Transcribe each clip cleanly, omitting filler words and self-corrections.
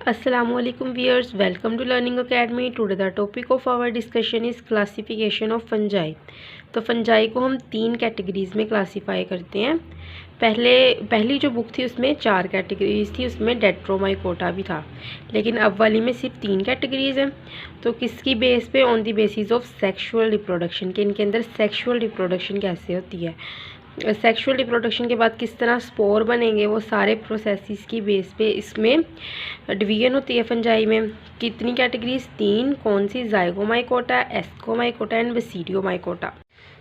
Assalamualaikum viewers, welcome to Learning Academy. Today the topic of our discussion is classification of fungi. तो fungi को हम 3 categories में classify करते हैं। पहली जो बुक थी उसमें 4 कैटेगरीज थी, उसमें डेट्रोमाइकोटा भी था, लेकिन अब वाली में सिर्फ 3 कैटेगरीज हैं। तो किसकी बेस पे? On the basis of sexual reproduction, के इनके अंदर सेक्सुअल रिप्रोडक्शन कैसे होती है, सेक्सुअल रिप्रोडक्शन के बाद किस तरह स्पोर बनेंगे, वो सारे प्रोसेसेस की बेस पे इसमें डिवीजन होती है फंजाई में। कितनी कैटेगरीज? 3। कौन सी? Zygomycota, Ascomycota and Basidiomycota.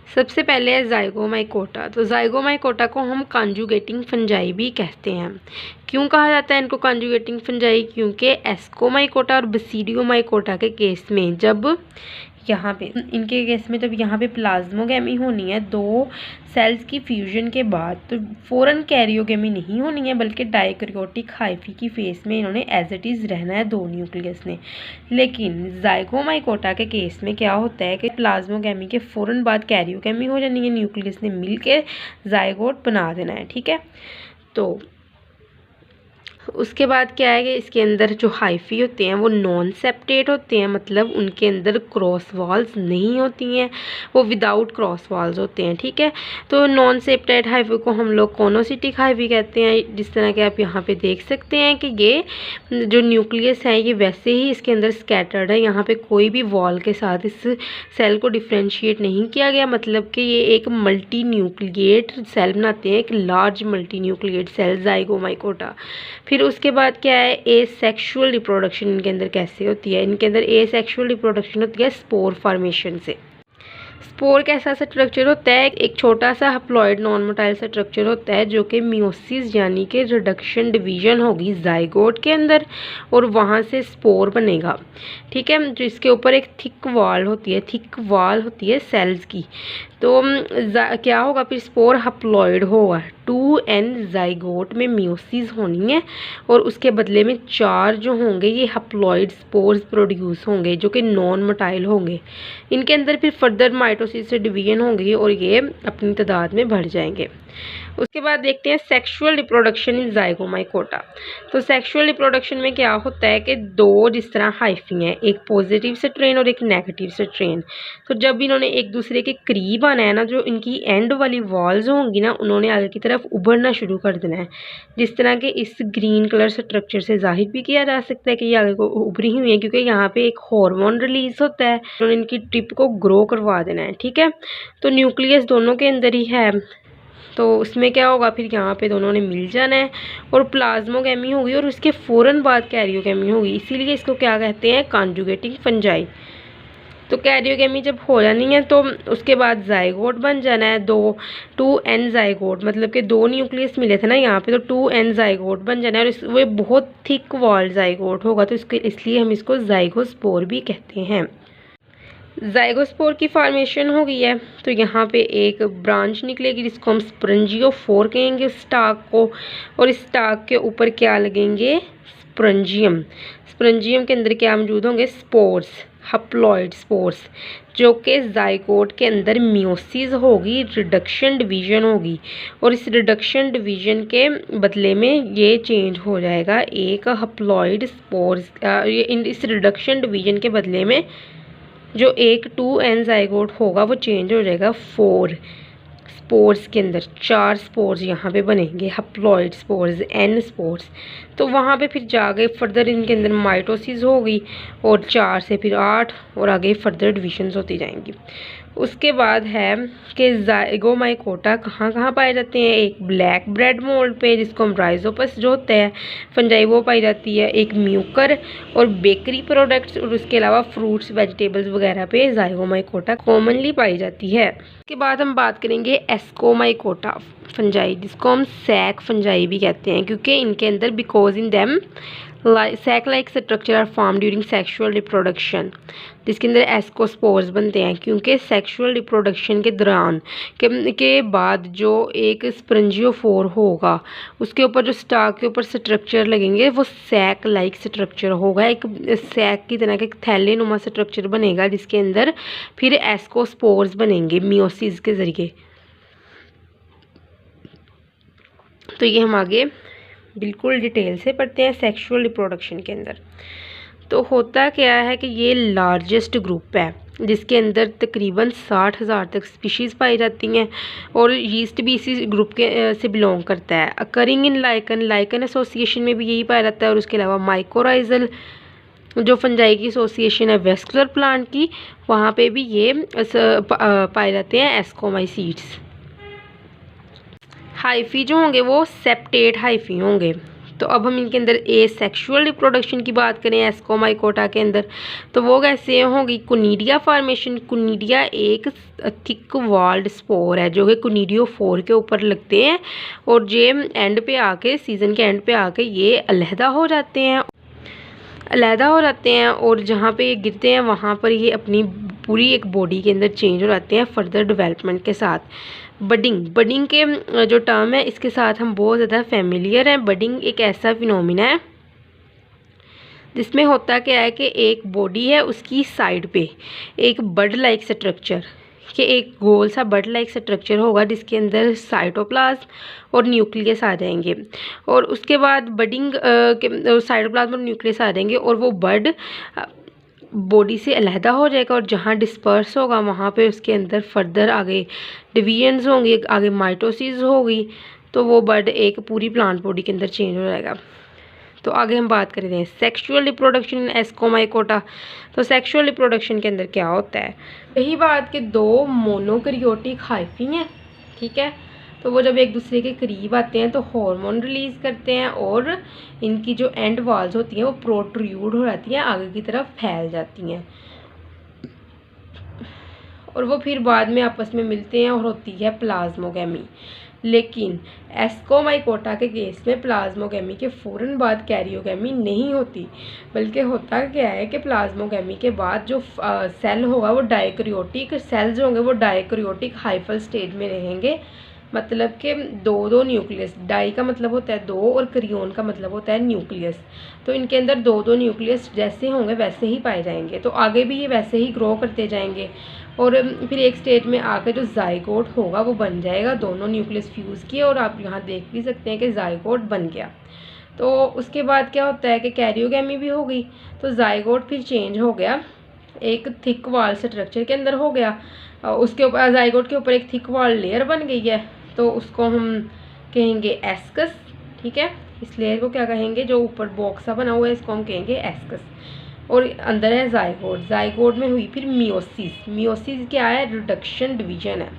सबसे पहले है जाइगोमाइकोटा। तो जाइगोमाइकोटा को हम कॉन्जुगेटिंग फंजाई भी कहते हैं। क्यों कहा जाता है इनको कॉन्जुगेटिंग फंजाई? क्योंकि एस्कोमाइकोटा और बेसिडियोमाइकोटा के केस में जब यहाँ पे इनके केस में जब यहाँ पे प्लाज्मोगेमी होनी है 2 सेल्स की फ्यूजन के बाद, तो फ़ौरन कैरियोगेमी नहीं होनी है, बल्कि डाइकैरियोटिक हाइफी की फेस में इन्होंने एज इट इज़ रहना है 2 न्यूक्लियस ने। लेकिन जाइगोमाइकोटा के केस में क्या होता है कि प्लाज्मोगेमी के फ़ौरन बाद कैरियोगेमी हो जानी है, न्यूक्लियस ने मिल के जाइगोट बना देना है। ठीक है, तो उसके बाद क्या है कि इसके अंदर जो हाइफी होते हैं वो नॉन सेप्टेट होते हैं, मतलब उनके अंदर क्रॉस वॉल्स नहीं होती हैं, वो विदाउट क्रॉस वॉल्स होते हैं। ठीक है, तो नॉन सेप्टेट हाइफी को हम लोग कोनोसिटिक हाइफी कहते हैं। जिस तरह के आप यहाँ पे देख सकते हैं कि ये जो न्यूक्लियस है ये वैसे ही इसके अंदर स्कैटर्ड है, यहाँ पे कोई भी वॉल के साथ इस सेल को डिफ्रेंशिएट नहीं किया गया, मतलब कि ये एक मल्टी न्यूक्लिएट सेल बनाते हैं, एक large multi nucleate cell Zygomycota. फिर उसके बाद क्या है, एसेक्सुअल रिप्रोडक्शन इनके अंदर कैसे होती है? इनके अंदर एसेक्सुअल रिप्रोडक्शन होती है स्पोर फॉर्मेशन से। स्पोर कैसा स्ट्रक्चर होता है? एक छोटा सा हप्लॉइड नॉन मोटाइल स्ट्रक्चर होता है जो कि मियोसिस यानी कि रिडक्शन डिवीजन होगी जाइगोट के अंदर और वहाँ से स्पोर बनेगा। ठीक है, जो इसके ऊपर एक थिक वॉल होती है सेल्स की। तो क्या होगा फिर? स्पोर हप्लॉइड होगा, 2n जाइगोट में मियोसिस होनी है और उसके बदले में 4 जो होंगे ये हप्लॉइड स्पोर्स प्रोड्यूस होंगे जो कि नॉन मोटाइल होंगे। इनके अंदर फिर फर्दर माइटोसिस से डिवीजन होंगी और ये अपनी तादाद में बढ़ जाएंगे। उसके बाद देखते हैं सेक्सुअल रिप्रोडक्शन इन जाइगोमाइकोटा। तो सेक्सुअल रिप्रोडक्शन में क्या होता है कि 2 जिस तरह हाइफी हैं, एक पॉजिटिव स्ट्रेन और एक नेगेटिव स्ट्रेन। तो जब इन्होंने एक दूसरे के करीब आना है ना, जो इनकी एंड वाली वॉल्स होंगी ना, उन्होंने आगे की तरफ उभरना शुरू कर देना है। जिस तरह के इस ग्रीन कलर स्ट्रक्चर से जाहिर भी किया जा सकता है कि ये आगे को उभरी हुई है, क्योंकि यहाँ पे एक हार्मोन रिलीज होता है, उन्होंने इनकी टिप को ग्रो करवा देना है। ठीक है, तो न्यूक्लियस दोनों के अंदर ही है, तो उसमें क्या होगा फिर यहाँ पे दोनों ने मिल जाना है और प्लाज्मोगेमी होगी और उसके फ़ौरन बाद कैरियोगेमी होगी। इसीलिए इसको क्या कहते हैं? Conjugating fungi. तो कैरियोगेमी जब हो जानी है तो उसके बाद जाइगोट बन जाना है, 2n जाइगोट, मतलब कि 2 न्यूक्लियस मिले थे ना यहाँ पे, तो 2n जाइगोट बन जाना है और वो बहुत थिक वॉल जाइगोट होगा, तो इसलिए हम इसको जाइगोस्पोर भी कहते हैं। जाइगोस्पोर की फॉर्मेशन हो गई है तो यहाँ पे एक ब्रांच निकलेगी जिसको हम स्पॉन्जियोफोर कहेंगे स्टाक को, और इस स्टाक के ऊपर क्या लगेंगे? स्पॉन्जियम। स्पॉन्जियम के अंदर क्या मौजूद होंगे? स्पोर्स, हप्लॉइड स्पोर्स, जो कि जाइगोट के अंदर मियोसिस होगी, रिडक्शन डिवीजन होगी, और इस रिडक्शन डिवीजन के बदले में ये चेंज हो जाएगा एक हप्लॉइड स्पोर्स। इस रिडक्शन डिवीजन के बदले में जो एक 2n जाइगोट होगा वो चेंज हो जाएगा 4 स्पोर्स के अंदर। 4 स्पोर्स यहाँ पे बनेंगे, हप्लॉइड स्पोर्स, n स्पोर्स। तो वहाँ पे फिर जाके फर्दर इनके अंदर माइटोसिस होगी और 4 से फिर 8 और आगे फर्दर डिविजन्स होती जाएंगी। उसके बाद है कि जाइगोमाइकोटा कहाँ कहाँ पाए जाते हैं? एक ब्लैक ब्रेड मोल्ड पे जिसको हम राइजोपस जो होता है फंजाई वो पाई जाती है, एक म्यूकर और बेकरी प्रोडक्ट्स, और उसके अलावा फ्रूट्स वेजिटेबल्स वगैरह पे जाइगोमाइकोटा कॉमनली पाई जाती है। उसके बाद हम बात करेंगे एस्कोमाइकोटा फंजाई, जिसको हम सैक फंजाई भी कहते हैं, क्योंकि इनके अंदर because in them sac like structure are form during sexual reproduction, जिसके अंदर एस्कोस्पोर्स बनते हैं, क्योंकि सेक्सुअल रिप्रोडक्शन के दौरान के बाद जो एक स्पॉन्जियोफोर होगा उसके ऊपर जो स्टाक के ऊपर स्ट्रक्चर लगेंगे वो सैक लाइक स्ट्रक्चर होगा, एक सैक की तरह का थैले नुमा स्ट्रक्चर बनेगा जिसके अंदर फिर एस्कोस्पोर्स बनेंगे मियोसिस के ज़रिए। तो ये हम आगे बिल्कुल डिटेल से पढ़ते हैं सेक्सुअल रिप्रोडक्शन के अंदर। तो होता क्या है कि ये लार्जेस्ट ग्रुप है जिसके अंदर तकरीबन 60,000 तक स्पीशीज़ पाई जाती हैं और यीस्ट भी इसी ग्रुप के से बिलोंग करता है। Occurring in lichen, lichen association में भी यही पाया जाता है। और उसके अलावा माइकोराइजल जो फंजाई की एसोसिएशन है वेस्कुलर प्लांट की, वहाँ पे भी ये पाए जाते हैं एस्कोमाइसीड्स। हाइफी जो होंगे वो सेप्टेट हाइफी होंगे। तो अब हम इनके अंदर ए सेक्शुअल रिप्रोडक्शन की बात करें एस्कोमाइकोटा के अंदर, तो वो कैसे होगी? कुनीडिया फॉर्मेशन। कुनीडिया एक थिक वॉल्ड स्पोर है जो कि कुनीडियोफोर के ऊपर लगते हैं और जे एंड पे आके, सीज़न के एंड पे आके ये अलहदा हो जाते हैं और जहाँ पे ये गिरते हैं वहाँ पर ये अपनी पूरी एक बॉडी के अंदर चेंज हो जाते हैं फर्दर डेवलपमेंट के साथ। बडिंग के जो टर्म है इसके साथ हम बहुत ज़्यादा फेमिलियर हैं। बडिंग एक ऐसा फिनोमिना है जिसमें होता क्या है कि एक बॉडी है, उसकी साइड पे एक बड लाइक स्ट्रक्चर कि एक गोल सा बड लाइक स्ट्रक्चर होगा जिसके अंदर साइटोप्लाज्म और न्यूक्लियस आ जाएंगे और उसके बाद बडिंग के साइटोप्लाज्म और न्यूक्लियस आ जाएंगे और वो बड बॉडी से अलहदा हो जाएगा और जहाँ डिस्पर्स होगा वहाँ पे उसके अंदर फर्दर आगे डिवीजन्स होंगे, आगे माइटोसिस होगी, तो वो बड एक पूरी प्लांट बॉडी के अंदर चेंज हो जाएगा। तो आगे हम बात करते हैं सेक्सुअल रिप्रोडक्शन इन एस्कोमाइकोटा। तो सेक्सुअल रिप्रोडक्शन के अंदर क्या होता है? यही बात कि दो मोनोकैरियोटिक हाइफी हैं, ठीक है। तो वो जब एक दूसरे के करीब आते हैं तो हार्मोन रिलीज़ करते हैं और इनकी जो एंड वॉल्स होती हैं वो प्रोट्रूड हो जाती हैं, आगे की तरफ फैल जाती हैं और वो फिर बाद में आपस में मिलते हैं और होती है प्लाज्मोगेमी। लेकिन एस्कोमाइकोटा के केस में प्लाज्मोगेमी के फ़ौरन बाद कैरियोगेमी नहीं होती, बल्कि होता क्या है कि प्लाज्मोगेमी के बाद जो सेल होगा वो डायकैरियोटिक सेल्स होंगे, वो डायकैरियोटिक हाइफल स्टेज में रहेंगे। मतलब कि दो न्यूक्लियस, डाई का मतलब होता है दो और करियोन का मतलब होता है न्यूक्लियस। तो इनके अंदर दो न्यूक्लियस जैसे होंगे वैसे ही पाए जाएंगे, तो आगे भी ये वैसे ही ग्रो करते जाएंगे और फिर एक स्टेज में आकर जो जाइगोट होगा वो बन जाएगा। दोनों न्यूक्लियस फ्यूज़ किए और आप यहाँ देख भी सकते हैं कि जाइगोट बन गया। तो उसके बाद क्या होता है कि कैरियोगेमी भी हो गई, तो जाइगोट फिर चेंज हो गया, एक थिक वॉल स्ट्रक्चर के अंदर हो गया, उसके ऊपर जाइगोट के ऊपर एक थिक वॉल लेयर बन गई है, तो उसको हम कहेंगे एस्कस, ठीक है। इस लेयर को क्या कहेंगे? जो ऊपर बॉक्स सा बना हुआ है इसको हम कहेंगे एस्कस और अंदर है जाइगोट। जाइगोट में हुई फिर मियोसिस। मियोसिस क्या है? रिडक्शन डिवीजन है।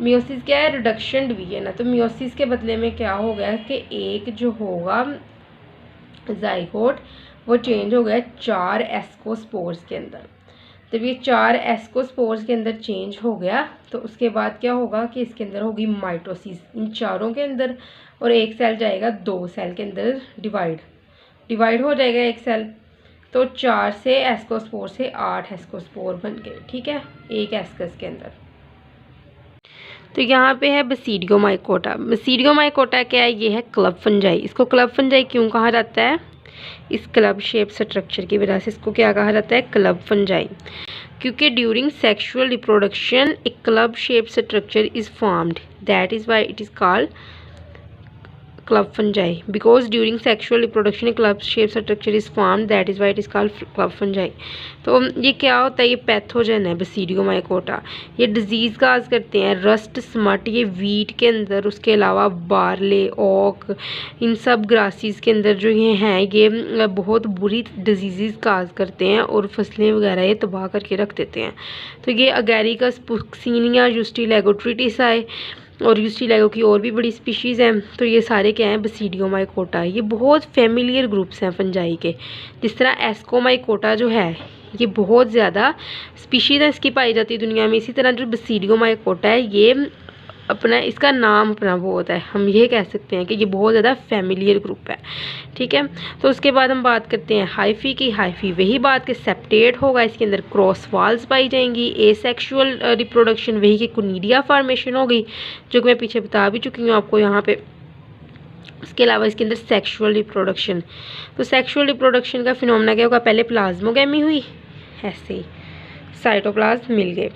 मियोसिस क्या है? रिडक्शन डिवीजन है। तो मियोसिस के बदले में क्या हो गया कि एक जो होगा जाइगोट वो चेंज हो गया 4 एस्कोस्पोर्स के अंदर। जब ये 4 एस्कोस्पोर्स के अंदर चेंज हो गया तो उसके बाद क्या होगा कि इसके अंदर होगी माइटोसिस इन चारों के अंदर और एक सेल जाएगा 2 सेल के अंदर डिवाइड हो जाएगा एक सेल। तो 4 से एस्कोस्पोर से 8 एस्कोस्पोर बन गए, ठीक है, एक एस्कस के अंदर। तो यहाँ पे है बसीडियोमाइकोटा। बसीडियोमाइकोटा क्या है? ये है क्लब फंजाई। इसको क्लब फंजाई क्यों कहा जाता है? इस क्लब शेप स्ट्रक्चर की वजह से इसको क्या कहा जाता है? Club fungi. क्योंकि during sexual reproduction a club shape structure is formed, that is why it is called club fungi. Because during sexual reproduction a club shape structure is formed, that is why it is called club fungi. तो ये क्या होता है? ये pathogen है बसीडियोमाइकोटा। ये disease काज करते हैं, रस्ट स्मट ये वीट के अंदर, उसके अलावा बारले, ओक, इन सब ग्रासीज के अंदर जो ये हैं ये बहुत बुरी डिजीज़ काज करते हैं और फसलें वगैरह ये तबाह करके रख देते हैं। तो ये अगैरिकस पुक्सिनिया यूस्टीलेगोट्रिटिसाई और यूस्टीलेगो की और भी बड़ी स्पीशीज़ हैं। तो ये सारे क्या हैं? बसीडियोमाइकोटा। ये बहुत फेमिलियर ग्रुप्स हैं फंजाई के। जिस तरह एस्कोमाइकोटा जो है ये बहुत ज़्यादा स्पीशीज़ है इसकी पाई जाती है दुनिया में, इसी तरह जो बसीडियोमाइकोटा है ये अपना इसका नाम अपना वो होता है, हम ये कह सकते हैं कि ये बहुत ज़्यादा फेमिलियर ग्रुप है, ठीक है। तो उसके बाद हम बात करते हैं हाइफी की। हाइफी वही बात कि सेप्टेट होगा, इसके अंदर क्रॉस वॉल्स पाई जाएंगी। एसेक्सुअल रिप्रोडक्शन वही कि कुनीडिया फॉर्मेशन हो गई, जो कि मैं पीछे बता भी चुकी हूँ आपको यहाँ पे। इसके अलावा इसके अंदर सेक्सुअल रिप्रोडक्शन, तो सेक्सुअल रिप्रोडक्शन का फिनोमेना क्या होगा? पहले प्लाज्मोगेमी हुई, ऐसे साइटोप्लाज्म मिल गए,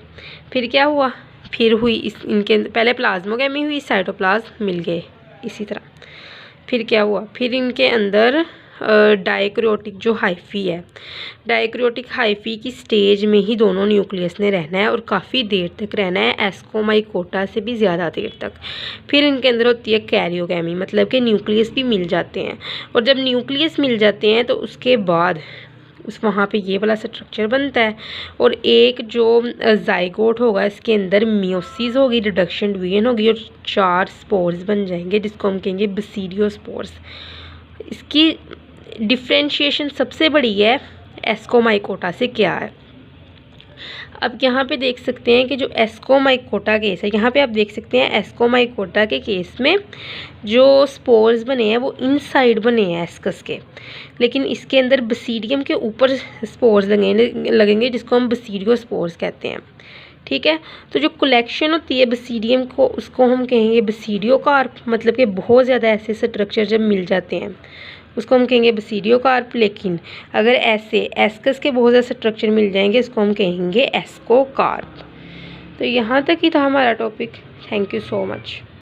फिर क्या हुआ? फिर हुई इनके पहले प्लाज्मोगेमी हुई, साइटोप्लाज्म मिल गए, इसी तरह फिर क्या हुआ, फिर इनके अंदर डायक्रोटिक जो हाइफी है, डायक्रोटिक हाइफी की स्टेज में ही दोनों न्यूक्लियस ने रहना है और काफ़ी देर तक रहना है, एस्कोमाइकोटा से भी ज़्यादा देर तक। फिर इनके अंदर होती है कैरियोगैमी, मतलब कि न्यूक्लियस भी मिल जाते हैं, और जब न्यूक्लियस मिल जाते हैं तो उसके बाद वहाँ पे ये वाला स्ट्रक्चर बनता है, और एक जो जाइगोट होगा इसके अंदर मियोसिस होगी, रिडक्शन डिवीजन होगी, और 4 स्पोर्स बन जाएंगे जिसको हम कहेंगे बेसिडियोस्पोर्स। इसकी डिफ्रेंशिएशन सबसे बड़ी है एस्कोमाइकोटा से क्या है। अब यहाँ पे देख सकते हैं कि जो एस्कोमाइकोटा केस है, यहाँ पे आप देख सकते हैं एस्कोमाइकोटा के केस में जो स्पोर्स बने हैं वो इनसाइड बने हैं एस्कस के, लेकिन इसके अंदर बेसिडियम के ऊपर स्पोर्स लगेंगे जिसको हम बेसिडियोस्पोर्स कहते हैं। ठीक है, तो जो कलेक्शन होती है बेसिडियम को उसको हम कहेंगे बेसिडियोकार्प, मतलब कि बहुत ज़्यादा ऐसे स्ट्रक्चर जब मिल जाते हैं उसको हम कहेंगे बेसिडियोकार्प। लेकिन अगर ऐसे एस्कस के बहुत ज़्यादा स्ट्रक्चर मिल जाएंगे इसको हम कहेंगे एस्कोकार्प। तो यहाँ तक ही था हमारा topic. Thank you so much.